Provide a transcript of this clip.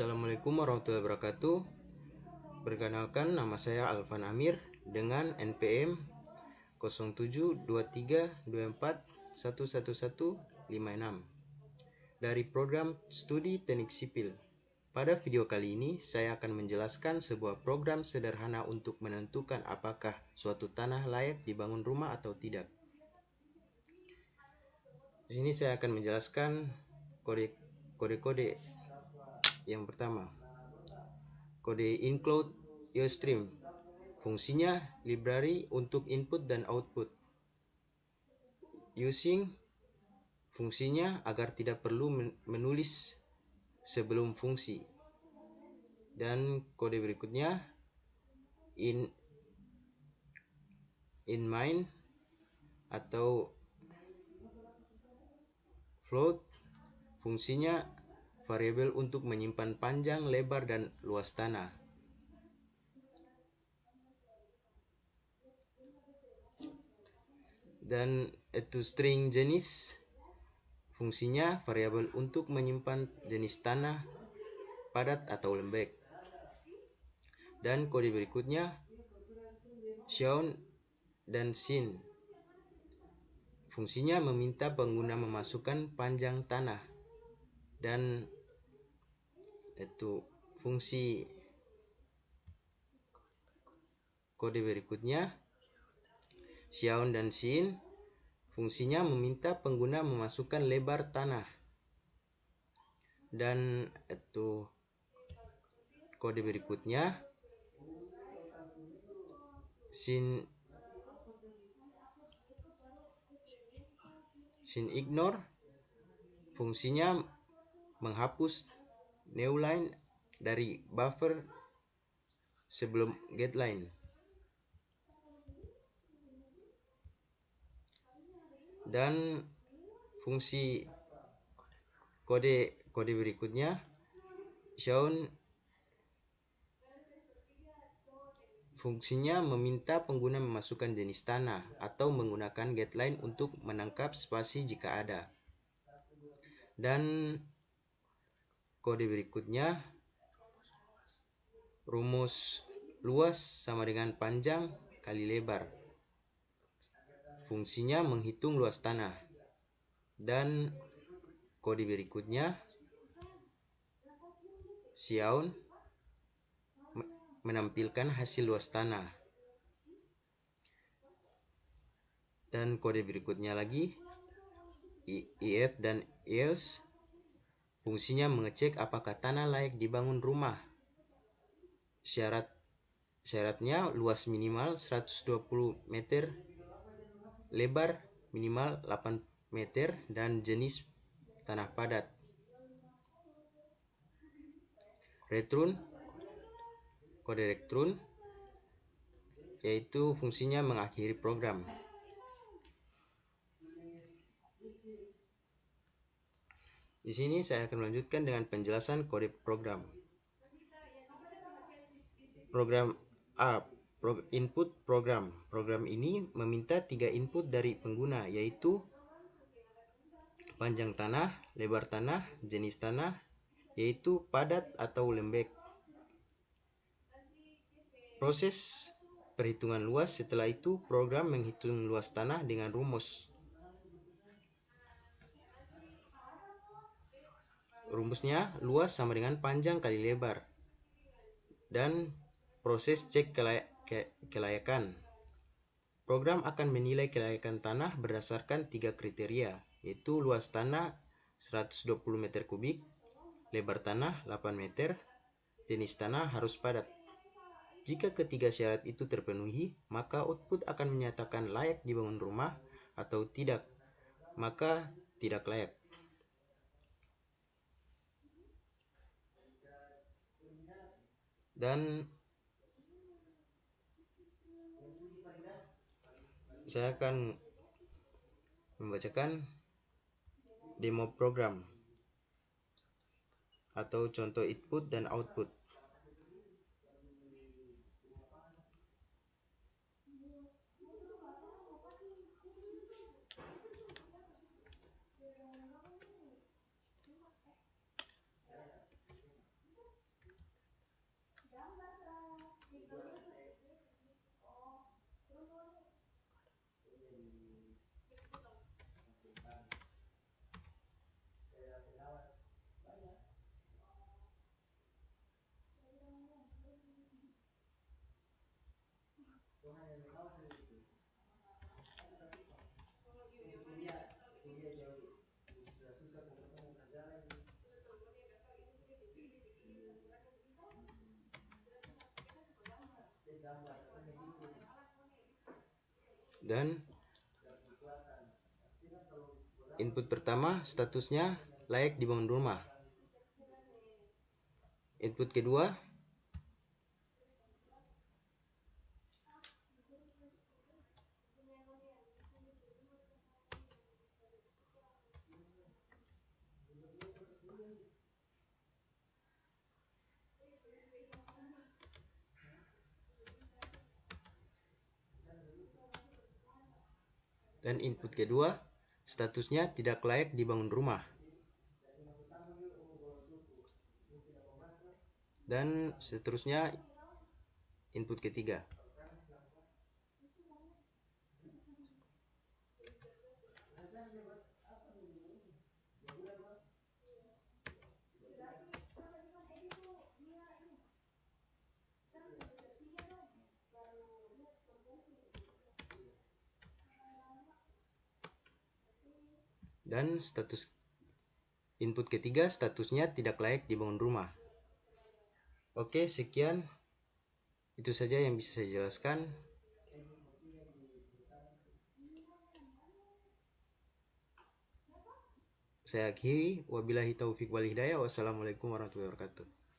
Assalamualaikum warahmatullahi wabarakatuh. Perkenalkan, nama saya Alvan Amir dengan NPM 072324111156 dari program studi teknik sipil. Pada video kali ini saya akan menjelaskan sebuah program sederhana untuk menentukan apakah suatu tanah layak dibangun rumah atau tidak. Di sini saya akan menjelaskan kode-kode. Yang pertama, kode include Ustream. Fungsinya library untuk input dan output. Using, fungsinya agar tidak perlu menulis sebelum fungsi. Dan kode berikutnya in main atau float, fungsinya variabel untuk menyimpan panjang, lebar, dan luas tanah. Dan string jenis, fungsinya variabel untuk menyimpan jenis tanah padat atau lembek. Dan kode berikutnya shown dan sin, fungsinya meminta pengguna memasukkan panjang tanah. Dan fungsi kode berikutnya shown dan sin, fungsinya meminta pengguna memasukkan lebar tanah. Dan kode berikutnya sin ignore, fungsinya menghapus new line dari buffer sebelum get line. Dan fungsi kode berikutnya shown, fungsinya meminta pengguna memasukkan jenis tanah atau menggunakan getLine untuk menangkap spasi jika ada. Dan kode berikutnya rumus luas sama dengan panjang kali lebar, fungsinya menghitung luas tanah. Dan kode berikutnya shown, menampilkan hasil luas tanah. Dan kode berikutnya lagi if dan else, fungsinya mengecek apakah tanah layak dibangun rumah. Syaratnya luas minimal 120 meter, lebar minimal 8 meter, dan jenis tanah padat. Return, kode return yaitu fungsinya mengakhiri program. Di sini saya akan melanjutkan dengan penjelasan kode program. Program A, input program. Program ini meminta 3 input dari pengguna, yaitu panjang tanah, lebar tanah, jenis tanah, yaitu padat atau lembek. Proses perhitungan luas, setelah itu program menghitung luas tanah dengan rumus. Rumusnya luas sama dengan panjang kali lebar. Dan proses cek kelayakan. Program akan menilai kelayakan tanah berdasarkan 3 kriteria, yaitu luas tanah 120 meter kubik, lebar tanah 8 meter, jenis tanah harus padat. Jika ketiga syarat itu terpenuhi, maka output akan menyatakan layak dibangun rumah, atau tidak, maka tidak layak. Dan saya akan membacakan demo program atau contoh input dan output. Dan input pertama statusnya layak dibangun rumah. Input kedua dan input kedua statusnya tidak layak dibangun rumah. Dan seterusnya input ketiga. Dan status input ketiga statusnya tidak layak dibangun rumah. Oke, sekian. Itu saja yang bisa saya jelaskan. Saya akhiri. Wabillahi taufiq wal hidayah. Wassalamualaikum warahmatullahi wabarakatuh.